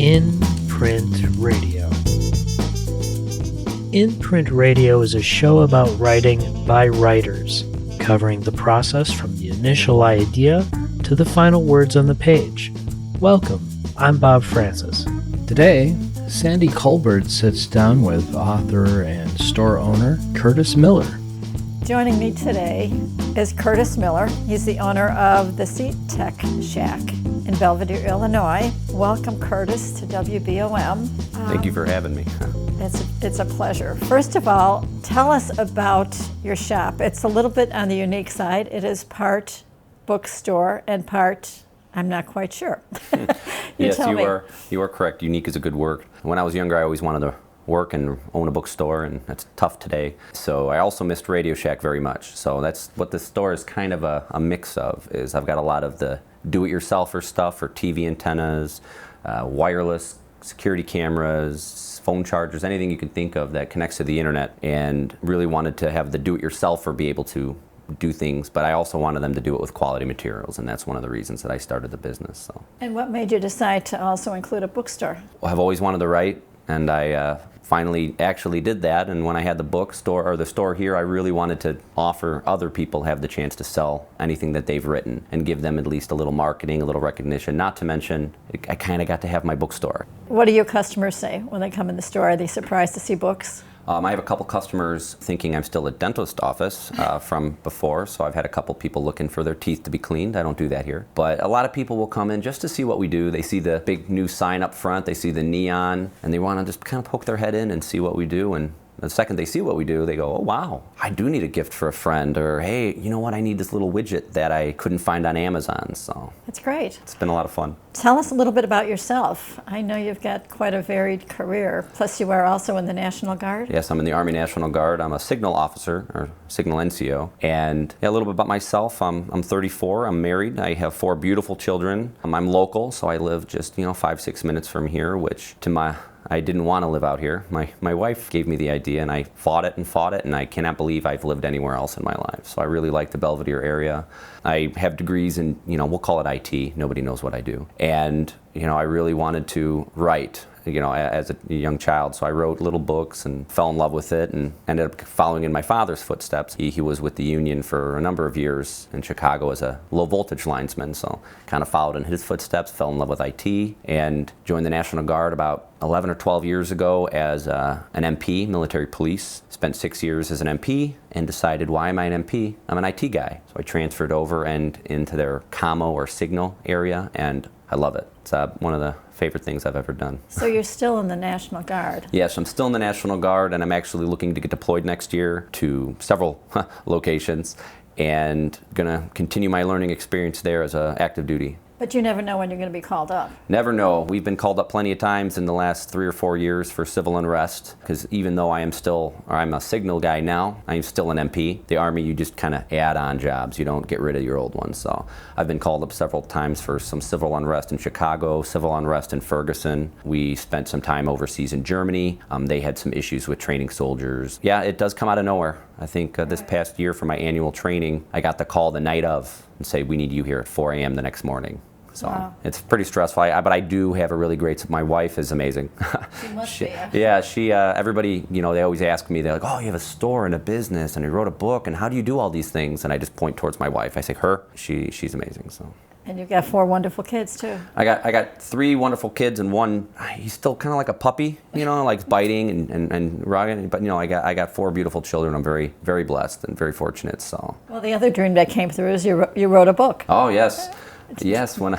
In Print Radio. In Print Radio is a show about writing by writers, covering the process from the initial idea to the final words on the page. Welcome, I'm Bob Francis. Today, Sandy Colbert sits down with author and store owner Curtis Miller. Joining me today is Curtis Miller. He's the owner of the Seat Tech Shack in Belvedere, Illinois. Welcome, Curtis, to WBOM. Thank you for having me. It's a pleasure. First of all, tell us about your shop. It's a little bit on the unique side. It is part bookstore and part, I'm not quite sure. Yes, you are correct. Unique is a good word. When I was younger, I always wanted to work and own a bookstore, and that's tough today. So I also missed Radio Shack very much. So that's what this store is kind of a mix of, is I've got a lot of the do-it-yourselfer stuff for TV antennas, wireless security cameras, phone chargers, anything you can think of that connects to the internet, and really wanted to have the do-it-yourselfer be able to do things, but I also wanted them to do it with quality materials, and that's one of the reasons that I started the business. So. And what made you decide to also include a bookstore? Well, I've always wanted to write, and I finally actually did that. And when I had the bookstore or the store here, I really wanted to offer other people have the chance to sell anything that they've written and give them at least a little marketing, a little recognition. Not to mention, I kind of got to have my bookstore. What do your customers say when they come in the store? Are they surprised to see books? I have a couple customers thinking I'm still a dentist office from before, so I've had a couple people looking for their teeth to be cleaned. I don't do that here. But a lot of people will come in just to see what we do. They see the big new sign up front, they see the neon, and they want to just kind of poke their head in and see what we do. And the second they see what we do, they go, oh wow, I do need a gift for a friend, or hey, you know what, I need this little widget that I couldn't find on Amazon. So that's great. It's been a lot of fun. Tell us a little bit about yourself. I know you've got quite a varied career, plus you are also in the National Guard. Yes, I'm in the Army National Guard. I'm a signal officer, or signal NCO. And yeah, a little bit about myself. I'm 34, I'm married, I have 4 beautiful children. I'm local, so I live just 5-6 minutes from here, which I didn't want to live out here. My wife gave me the idea, and I fought it, and I cannot believe I've lived anywhere else in my life. So I really like the Belvedere area. I have degrees in, we'll call it IT. Nobody knows what I do. And, I really wanted to write, as a young child. So I wrote little books and fell in love with it and ended up following in my father's footsteps. He was with the Union for a number of years in Chicago as a low voltage linesman. So kind of followed in his footsteps, fell in love with IT, and joined the National Guard about 11 or 12 years ago as an MP, military police. Spent 6 years as an MP and decided, why am I an MP? I'm an IT guy. So I transferred over and into their commo or signal area, and I love it. It's one of the favorite things I've ever done. So you're still in the National Guard? Yes, I'm still in the National Guard, and I'm actually looking to get deployed next year to several locations, and gonna continue my learning experience there as active duty. But you never know when you're going to be called up. Never know. We've been called up plenty of times in the last 3 or 4 years for civil unrest, because even though I'm a signal guy now, I'm still an MP. The Army, you just kind of add on jobs. You don't get rid of your old ones. So I've been called up several times for some civil unrest in Chicago, civil unrest in Ferguson. We spent some time overseas in Germany. They had some issues with training soldiers. Yeah, it does come out of nowhere. I think this past year for my annual training, I got the call the night of and say, we need you here at 4 a.m. the next morning. So wow. It's pretty stressful, but I do have a really great, my wife is amazing. She must be. Yeah, everybody, they always ask me, they're like, oh, you have a store and a business and you wrote a book, and how do you do all these things? And I just point towards my wife. I say, she's amazing. So. And you've got 4 wonderful kids too. I got 3 wonderful kids, and one, he's still kind of like a puppy, like biting and rugged. But I got 4 beautiful children. I'm very, very blessed and very fortunate. So. Well, the other dream that came through is you wrote a book. Oh yes. Yes, when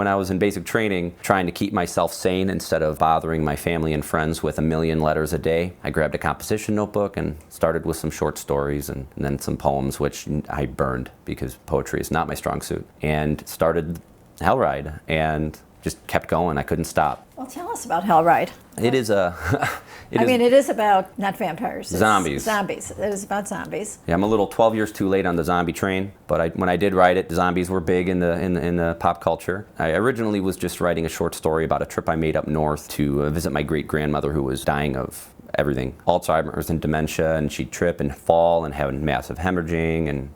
I was in basic training, trying to keep myself sane instead of bothering my family and friends with 1 million letters a day, I grabbed a composition notebook and started with some short stories and then some poems, which I burned because poetry is not my strong suit, and started Hell Ride and just kept going. I couldn't stop. Well, tell us about Hell Ride. It is it is about, not vampires. Zombies. Zombies. It is about zombies. Yeah, I'm a little 12 years too late on the zombie train, but when I did write it, zombies were big in the pop culture. I originally was just writing a short story about a trip I made up north to visit my great-grandmother who was dying of everything, Alzheimer's and dementia, and she'd trip and fall and have massive hemorrhaging. And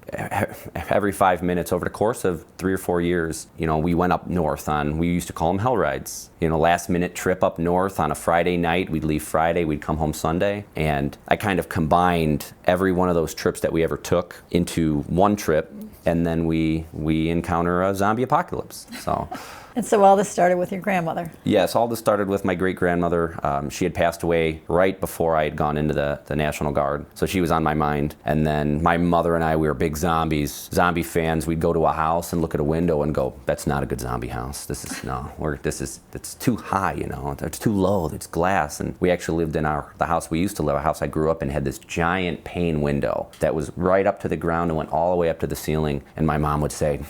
every 5 minutes over the course of 3 or 4 years, we went up north on, we used to call them hell rides. Last minute trip up north on a Friday night. We'd leave Friday, we'd come home Sunday. And I kind of combined every one of those trips that we ever took into one trip. And then we encounter a zombie apocalypse. So. And so all this started with your grandmother? Yes, all this started with my great-grandmother. She had passed away right before I had gone into the National Guard, so she was on my mind. And then my mother and I, we were big zombie fans. We'd go to a house and look at a window and go, that's not a good zombie house. It's too high, it's too low, it's glass. And we actually lived in the house we used to live, a house I grew up in, had this giant pane window that was right up to the ground and went all the way up to the ceiling. And my mom would say,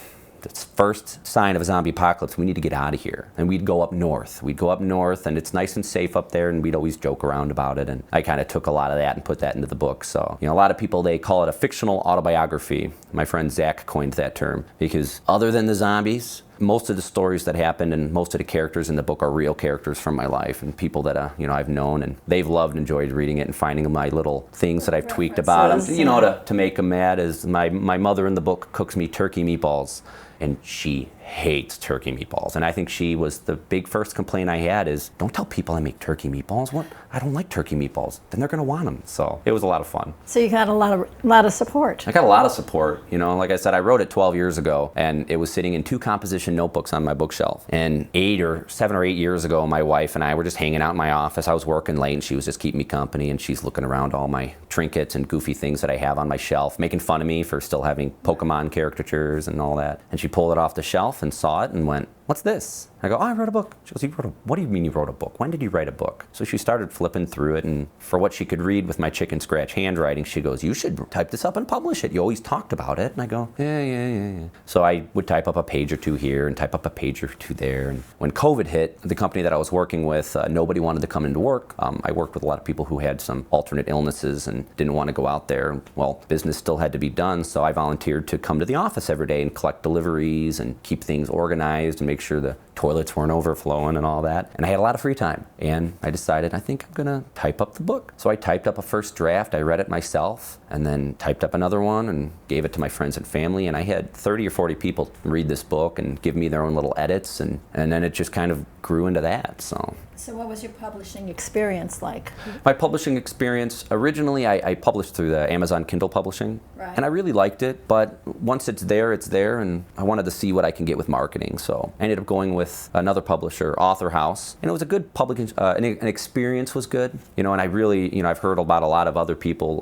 the first sign of a zombie apocalypse, we need to get out of here. And we'd go up north. And it's nice and safe up there, and we'd always joke around about it. And I kind of took a lot of that and put that into the book. So, a lot of people, they call it a fictional autobiography. My friend Zach coined that term, because other than the zombies, most of the stories that happened and most of the characters in the book are real characters from my life and people that I've known, and they've loved and enjoyed reading it and finding my little things that I've tweaked about them, to make them mad. Is my mother in the book cooks me turkey meatballs, and she hates turkey meatballs. And I think she was the big first complaint I had is, don't tell people I make turkey meatballs. What? I don't like turkey meatballs. Then they're going to want them. So it was a lot of fun. So you got a lot of support. I got a lot of support. Like I said, I wrote it 12 years ago, and it was sitting in 2 composition notebooks on my bookshelf. And 7 or 8 years ago, my wife and I were just hanging out in my office. I was working late, and she was just keeping me company, and she's looking around all my trinkets and goofy things that I have on my shelf, making fun of me for still having Pokemon caricatures and all that. And she pulled it off the shelf and saw it and went, what's this? I go, I wrote a book. She goes, what do you mean you wrote a book? When did you write a book? So she started flipping through it, and for what she could read with my chicken scratch handwriting, she goes, you should type this up and publish it. You always talked about it. And I go, yeah. So I would type up a page or 2 here and type up a page or 2 there. And when COVID hit, the company that I was working with, nobody wanted to come into work. I worked with a lot of people who had some alternate illnesses and didn't want to go out there. Well, business still had to be done, so I volunteered to come to the office every day and collect deliveries and keep things organized and make sure the toilets weren't overflowing and all that. And I had a lot of free time. And I decided, I think I'm going to type up the book. So I typed up a first draft. I read it myself and then typed up another one and gave it to my friends and family. And I had 30 or 40 people read this book and give me their own little edits. And then it just kind of grew into that. So what was your publishing experience like? My publishing experience, originally I published through the Amazon Kindle publishing. Right. And I really liked it, but once it's there, and I wanted to see what I can get with marketing. So I ended up going with another publisher, Author House, and it was a good publication, an experience was good, and I really, I've heard about a lot of other people,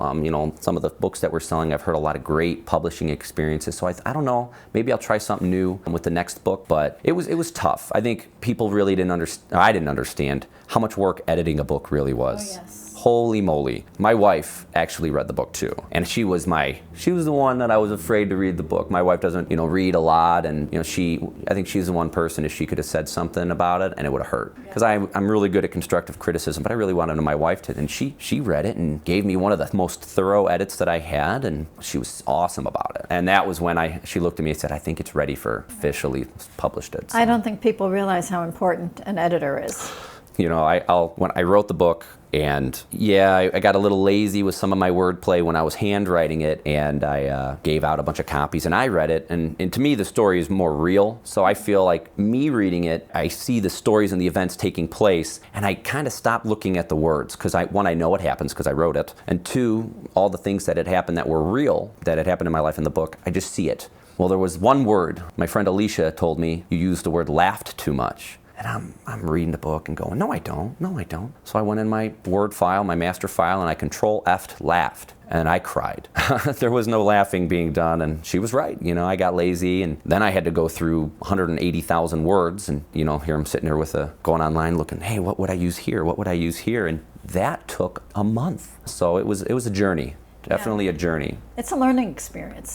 some of the books that we're selling, I've heard a lot of great publishing experiences, so I don't know, maybe I'll try something new with the next book, but it was tough. I think people really I didn't understand how much work editing a book really was. Oh, yes. Holy moly. My wife actually read the book too. And she was the one that I was afraid to read the book. My wife doesn't, read a lot, and I think she's the one person, if she could have said something about it and it would have hurt. Because I'm really good at constructive criticism, but I really wanted my wife to, and she read it and gave me one of the most thorough edits that I had, and she was awesome about it. And that was when she looked at me and said, I think it's ready for officially published it. So. I don't think people realize how important an editor is. When I wrote the book, and I got a little lazy with some of my wordplay when I was handwriting it, and I gave out a bunch of copies, and I read it, and to me the story is more real, so I feel like me reading it, I see the stories and the events taking place, and I kind of stopped looking at the words, because one, I know what happens because I wrote it, and 2, all the things that had happened that were real, that had happened in my life in the book, I just see it. Well, there was one word. My friend Alicia told me, you used the word laughed too much. And I'm reading the book and going, no, I don't. So I went in my Word file, my master file, and I Control-F'd laughed. And I cried. There was no laughing being done, and she was right. I got lazy, and then I had to go through 180,000 words, and here I'm sitting there going online looking, hey, what would I use here? What would I use here? And that took a month. So it was a journey, definitely a journey. It's a learning experience.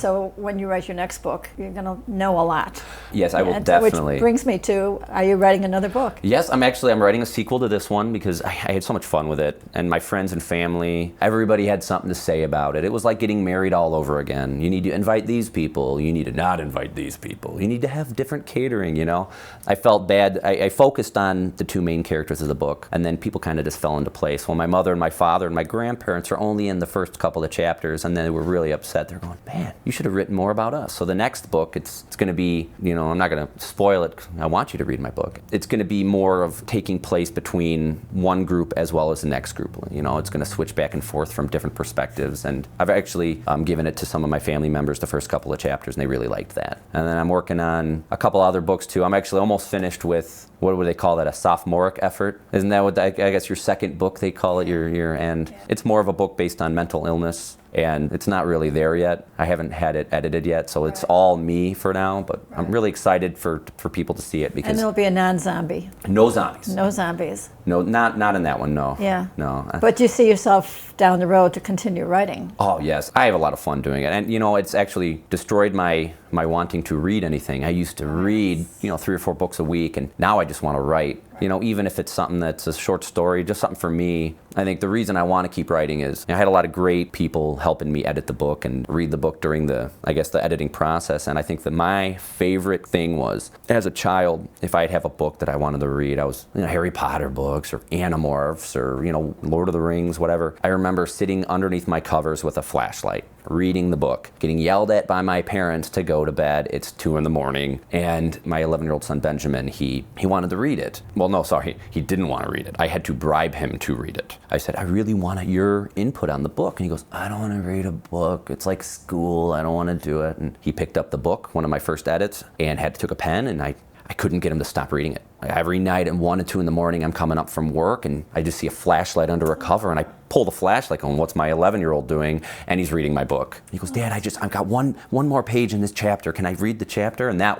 So when you write your next book, you're going to know a lot. Yes, I will definitely. Which brings me to, are you writing another book? Yes, I'm writing a sequel to this one because I had so much fun with it. And my friends and family, everybody had something to say about it. It was like getting married all over again. You need to invite these people. You need to not invite these people. You need to have different catering, you know. I felt bad. I focused on the two main characters of the book, and then people kind of just fell into place. Well, my mother and my father and my grandparents are only in the first couple of chapters, and then they were really upset. They're going, man, you should have written more about us. So the next book, it's going to be, you know, I'm not going to spoil it. I want you to read my book. It's going to be more of taking place between one group as well as the next group. You know, it's going to switch back and forth from different perspectives. And I've actually given it to some of my family members the first couple of chapters, and they really liked that. And then I'm working on a couple other books too. I'm actually almost finished with, what would they call that, a sophomoric effort? Isn't that what, I guess your second book they call it, your end? It's more of a book based on mental illness, and it's not really there yet. I haven't had it edited yet, so it's all me for now, but I'm really excited for people to see it because... And it'll be a non-zombie. No zombies. No zombies. No, not in that one, no. Yeah. No. But you see yourself down the road to continue writing. Oh, yes. I have a lot of fun doing it. And, you know, it's actually destroyed my wanting to read anything. I used to read, you know, 3 or 4 books a week, and now I just want to write. You know, even if it's something that's a short story, just something for me. I think the reason I want to keep writing is I had a lot of great people helping me edit the book and read the book during the editing process. And I think that my favorite thing was, as a child, if I'd have a book that I wanted to read, I was, you know, Harry Potter books or Animorphs or, you know, Lord of the Rings, whatever. I remember sitting underneath my covers with a flashlight, reading the book, getting yelled at by my parents to go to bed. It's 2 a.m. And my 11-year-old son, Benjamin, he wanted to read it. Well, no, sorry, he didn't want to read it. I had to bribe him to read it. I said, I really want your input on the book. And he goes, I don't want to read a book. It's like school. I don't want to do it. And he picked up the book, one of my first edits, and took a pen, and I couldn't get him to stop reading it. Every night at 1 and 2 in the morning, I'm coming up from work, and I just see a flashlight under a cover, and I pull the flashlight on. What's my 11-year-old doing? And he's reading my book. He goes, Dad, I've got one more page in this chapter. Can I read the chapter? And that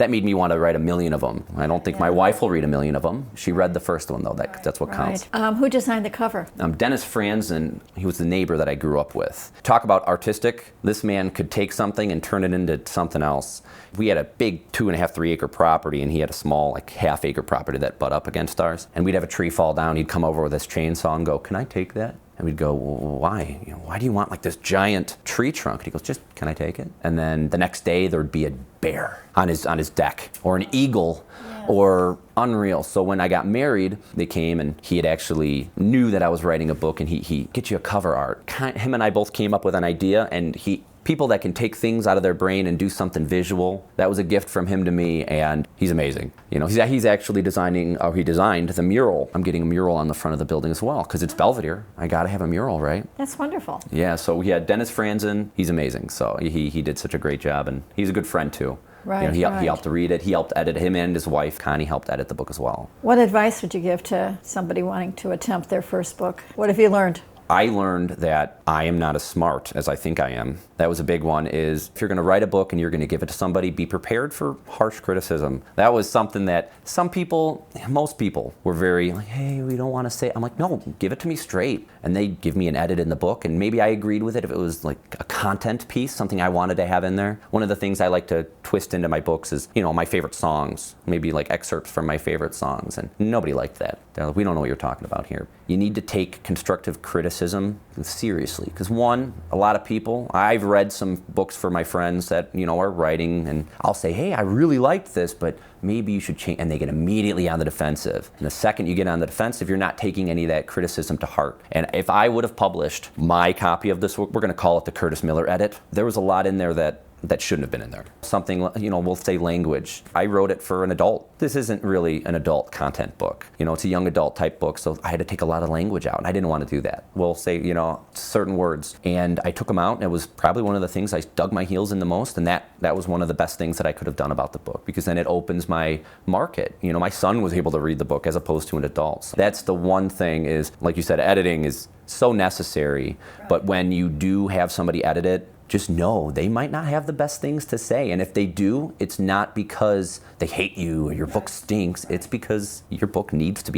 made me want to write 1,000,000 of them. I don't think my wife will read 1,000,000 of them. She read the first one, though. That's what counts. Who designed the cover? Dennis Franzen. He was the neighbor that I grew up with. Talk about artistic. This man could take something and turn it into something else. We had a big 2.5, 3 acre property, and he had a small, like, half-acre property that butt up against ours. And we'd have a tree fall down. He'd come over with his chainsaw and go, can I take that? And we'd go, well, why? You know, why do you want like this giant tree trunk? And he goes, just, can I take it? And then the next day there'd be a bear on his deck, or an eagle, or unreal. So when I got married, they came, and he had actually knew that I was writing a book, and he get you a cover art. Him and I both came up with an idea, and people that can take things out of their brain and do something visual. That was a gift from him to me, and he's amazing. You know, he's actually he designed the mural. I'm getting a mural on the front of the building as well, because it's Belvedere. I gotta have a mural, right? That's wonderful. Yeah, so we had Dennis Franzen. He's amazing. So he did such a great job, and he's a good friend too. Right, you know, he helped to read it. He helped edit. Him and his wife, Connie, helped edit the book as well. What advice would you give to somebody wanting to attempt their first book? What have you learned? I learned that I am not as smart as I think I am. That was a big one, is if you're going to write a book and you're going to give it to somebody, be prepared for harsh criticism. That was something that most people were very like, hey, we don't want to say. I'm like, no, give it to me straight. And they give me an edit in the book, and maybe I agreed with it if it was like a content piece, something I wanted to have in there. One of the things I like to twist into my books is, you know, my favorite songs, maybe like excerpts from my favorite songs, and nobody liked that. They're like, we don't know what you're talking about here. You need to take constructive criticism seriously, because a lot of people, I've read some books for my friends that, you know, are writing, and I'll say, hey, I really liked this, but maybe you should change, and they get immediately on the defensive. And the second you get on the defensive, you're not taking any of that criticism to heart. And if I would have published my copy of this book, we're going to call it the Curtis Miller edit, there was a lot in there that shouldn't have been in there. Something, you know, we'll say language. I wrote it for an adult. This isn't really an adult content book. You know, it's a young adult type book, so I had to take a lot of language out, and I didn't want to do that. We'll say, you know, certain words. And I took them out, and it was probably one of the things I dug my heels in the most, and that was one of the best things that I could have done about the book, because then it opens my market. You know, my son was able to read the book as opposed to an adult. So that's the one thing is, like you said, editing is so necessary, but when you do have somebody edit it, just know they might not have the best things to say. And if they do, it's not because they hate you or your book stinks. It's because every book needs to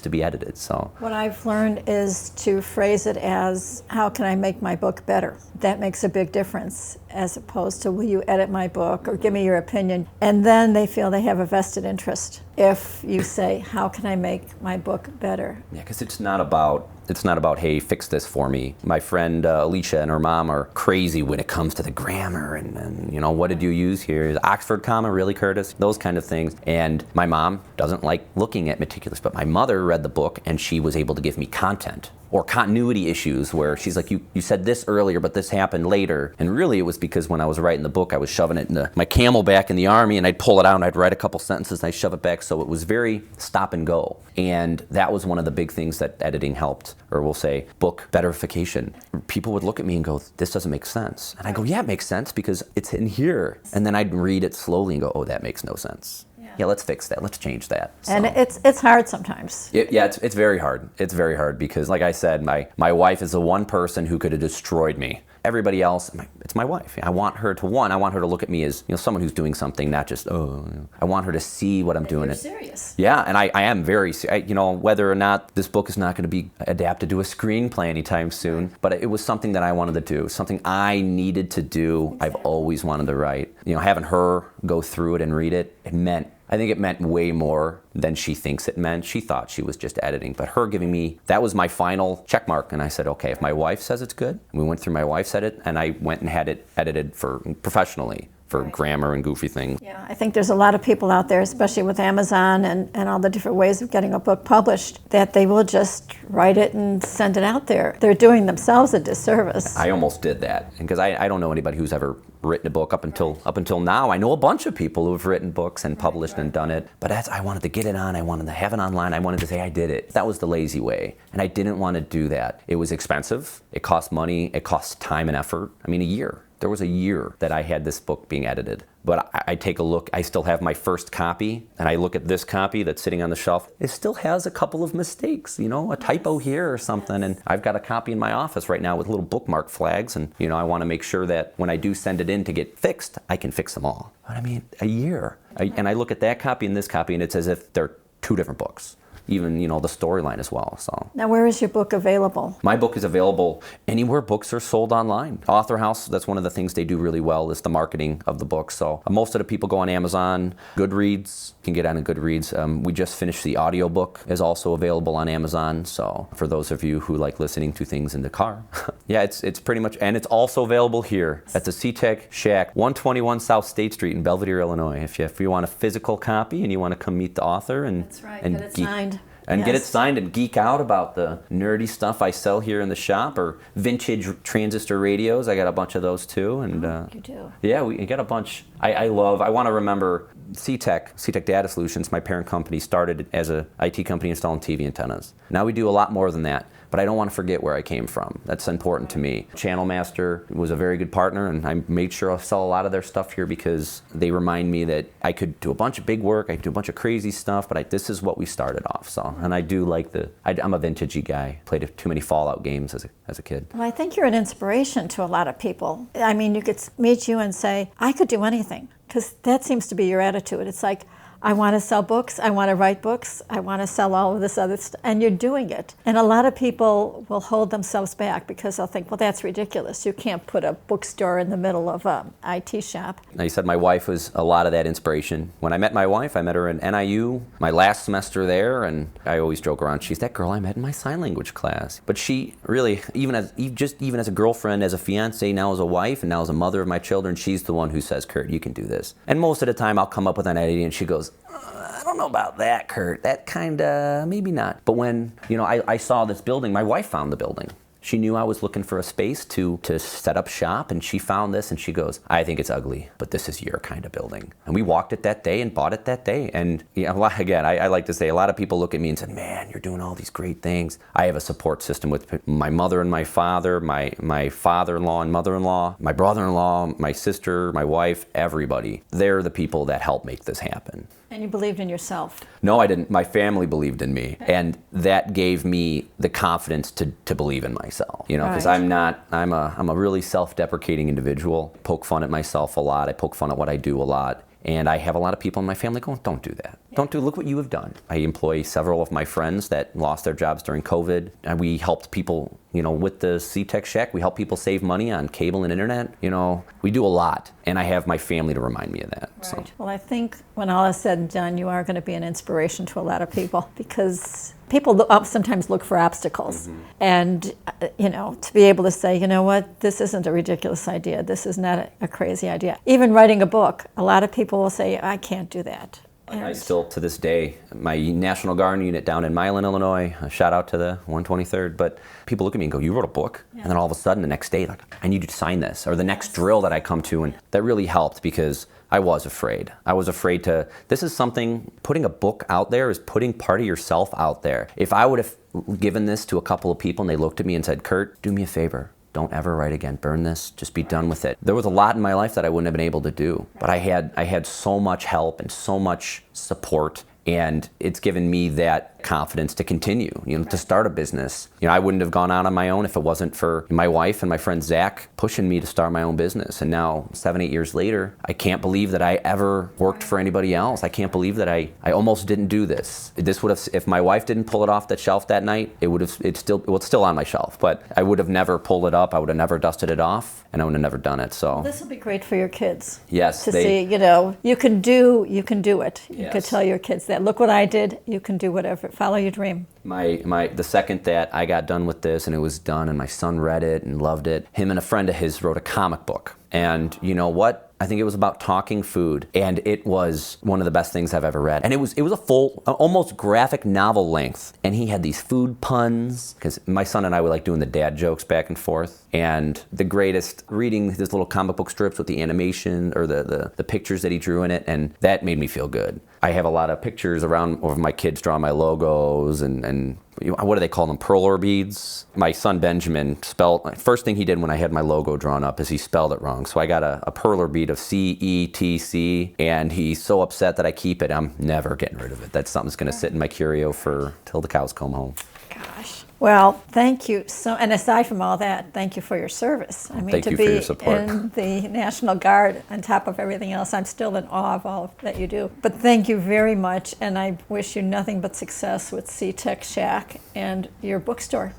be edited. So What I've learned is to phrase it as, how can I make my book better? That makes a big difference, as opposed to, will you edit my book or give me your opinion? And then they feel they have a vested interest if you say, how can I make my book better? yeah, because it's not about, hey, fix this for me. My friend Alicia and her mom are crazy when it comes to the grammar and you know, what did you use here? Is Oxford comma really, Curtis? Those kind of things. And my mom doesn't like looking at meticulous, but my mother read the book and she was able to give me content or continuity issues where she's like, you said this earlier, but this happened later. And really it was because when I was writing the book, I was shoving it in my Camelback in the Army, and I'd pull it out and I'd write a couple sentences and I'd shove it back. So it was very stop and go. And that was one of the big things that editing helped, or we'll say book betterification. People would look at me and go, this doesn't make sense. And I go, yeah, it makes sense because it's in here. And then I'd read it slowly and go, oh, that makes no sense. Yeah, let's fix that. Let's change that. So, And it's hard sometimes. it's very hard. It's very hard because, like I said, my wife is the one person who could have destroyed me. Everybody else, it's my wife. I want her to look at me as, you know, someone who's doing something, not just, I want her to see what I'm doing. You're serious. Yeah, and I am very, you know, whether or not this book is not going to be adapted to a screenplay anytime soon, but it was something that I wanted to do, something I needed to do. Exactly. I've always wanted to write. You know, having her go through it and read it, I think it meant way more than she thinks it meant. She thought she was just editing, but her giving me, that was my final check mark. And I said, okay, if my wife says it's good, we went through my wife's edit, and I went and had it edited professionally for grammar and goofy things. Yeah, I think there's a lot of people out there, especially with Amazon and all the different ways of getting a book published, that they will just write it and send it out there. They're doing themselves a disservice. I almost did that, because I don't know anybody who's ever written a book up until now. I know a bunch of people who have written books and published and done it, but I wanted to get it on, I wanted to have it online, I wanted to say I did it. That was the lazy way, and I didn't want to do that. It was expensive, it cost money, it cost time and effort. I mean, a year. There was a year that I had this book being edited. But I take a look, I still have my first copy, and I look at this copy that's sitting on the shelf. It still has a couple of mistakes, you know, a typo here or something. And I've got a copy in my office right now with little bookmark flags. And, you know, I want to make sure that when I do send it in to get fixed, I can fix them all. But I mean, a year. And I look at that copy and this copy, and it's as if they're two different books. Even, you know, the storyline as well. So now, where is your book available? My book is available anywhere books are sold online. Author House, that's one of the things they do really well, is the marketing of the book. So most of the people go on Amazon. Goodreads, you can get on a Goodreads. We just finished the audiobook, is also available on Amazon. So for those of you who like listening to things in the car, yeah, it's pretty much, and it's also available here at the C-Tech Shack, 121 South State Street in Belvedere, Illinois. If you want a physical copy and you want to come meet the author and That's right, and get it signed. And Yes. get it signed and geek out about the nerdy stuff I sell here in the shop, or vintage transistor radios. I got a bunch of those too. And You do. yeah, we got a bunch. I want to remember C-Tech Data Solutions, my parent company, started as a IT company installing TV antennas. Now we do a lot more than that. But I don't want to forget where I came from. That's important to me. Channel Master was a very good partner, and I made sure I sell a lot of their stuff here because they remind me that I could do a bunch of big work, I could do a bunch of crazy stuff, but this is what we started off. So, and I do like I'm a vintagey guy. Played too many Fallout games as a kid. Well, I think you're an inspiration to a lot of people. I mean, you could meet you and say, I could do anything, because that seems to be your attitude. It's like, I want to sell books, I want to write books, I want to sell all of this other stuff, and you're doing it. And a lot of people will hold themselves back because they'll think, well, that's ridiculous. You can't put a bookstore in the middle of an IT shop. Now, you said my wife was a lot of that inspiration. When I met my wife, I met her in NIU, my last semester there, and I always joke around, she's that girl I met in my sign language class. But she really, even as a girlfriend, as a fiance, now as a wife, and now as a mother of my children, she's the one who says, Kurt, you can do this. And most of the time I'll come up with an idea and she goes, I don't know about that, Kurt. That kind of, maybe not. But when, you know, I saw this building, my wife found the building. She knew I was looking for a space to set up shop, and she found this, and she goes, I think it's ugly, but this is your kind of building. And we walked it that day and bought it that day. And you know, again, I like to say, a lot of people look at me and say, man, you're doing all these great things. I have a support system with my mother and my father, my father-in-law and mother-in-law, my brother-in-law, my sister, my wife, everybody. They're the people that help make this happen. And you believed in yourself. No, I didn't. My family believed in me, and that gave me the confidence to believe in myself. You know, because Right. I'm a really self-deprecating individual. Poke fun at myself a lot. I poke fun at what I do a lot. And I have a lot of people in my family going, don't do that. Look what you have done. I employ several of my friends that lost their jobs during COVID. And we helped people, you know, with the C-Tech Shack, we help people save money on cable and internet. You know, we do a lot. And I have my family to remind me of that. Right. So. Well, I think when all is said and done, you are going to be an inspiration to a lot of people, because people sometimes look for obstacles. Mm-hmm. And, you know, to be able to say, you know what, this isn't a ridiculous idea. This is not a crazy idea. Even writing a book, a lot of people will say, I can't do that. I still, to this day, my National Guard unit down in Milan, Illinois, a shout out to the 123rd, but people look at me and go, you wrote a book? Yeah. And then all of a sudden, the next day, like, I need you to sign this, or the next drill that I come to, and that really helped because I was afraid. I was afraid this is something, putting a book out there is putting part of yourself out there. If I would have given this to a couple of people and they looked at me and said, Kurt, do me a favor. Don't ever write again. Burn this. Just be done with it. There was a lot in my life that I wouldn't have been able to do, but I had so much help and so much support, and it's given me that confidence to continue, you know, to start a business. You know, I wouldn't have gone out on my own if it wasn't for my wife and my friend Zach pushing me to start my own business. And now, 7-8 years later, I can't believe that I ever worked for anybody else. I can't believe that I almost didn't do this. This would have, if my wife didn't pull it off that shelf that night, it's still on my shelf, but I would have never pulled it up. I would have never dusted it off, and I would have never done it. So this will be great for your kids. Yes, to see, you know, you can do it. You Yes. could tell your kids that, look what I did. You can do whatever. Follow your dream. The second that I got done with this and it was done and my son read it and loved it, him and a friend of his wrote a comic book. And you know what? I think it was about talking food, and it was one of the best things I've ever read. And it was a full, almost graphic novel length. And he had these food puns, because my son and I were like doing the dad jokes back and forth. And the greatest, reading his little comic book strips with the animation or the pictures that he drew in it, and that made me feel good. I have a lot of pictures around of my kids drawing my logos and what do they call them? Perler beads. My son Benjamin first thing he did when I had my logo drawn up is he spelled it wrong. So I got a perler bead of CETC, and he's so upset that I keep it. I'm never getting rid of it. That's something that's going to sit in my curio till the cows come home. Gosh. Well, thank you and aside from all that, thank you for your service. I mean, Thank to you be for your support. in the National Guard on top of everything else, I'm still in awe of all that you do. But thank you very much, and I wish you nothing but success with C-Tech Shack and your bookstore.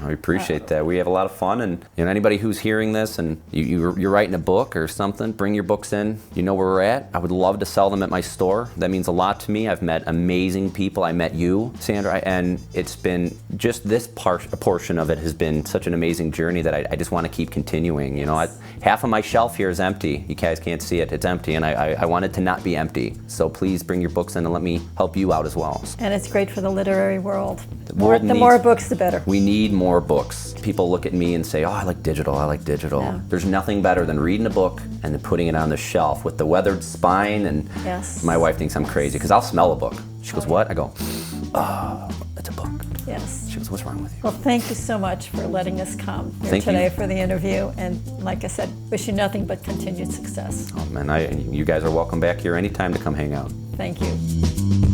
I appreciate that. We have a lot of fun, and you know, anybody who's hearing this and you're writing a book or something, bring your books in. You know where we're at. I would love to sell them at my store. That means a lot to me. I've met amazing people. I met you, Sandra, and it's been just this portion of it has been such an amazing journey that I just want to keep continuing. You know, half of my shelf here is empty. You guys can't see it. It's empty, and I want it to not be empty. So please bring your books in and let me help you out as well. And it's great for the literary world. The The more books, the better. We need more books. People look at me and say, oh, I like digital. Yeah. There's nothing better than reading a book and then putting it on the shelf with the weathered spine. And Yes. my wife thinks I'm crazy because I'll smell a book. She goes, what? I go, oh, it's a book. Yes. She goes, what's wrong with you? Well, thank you so much for letting us come here Thank today you. for the interview. And like I said, wish you nothing but continued success. Oh, man, you guys are welcome back here anytime to come hang out. Thank you.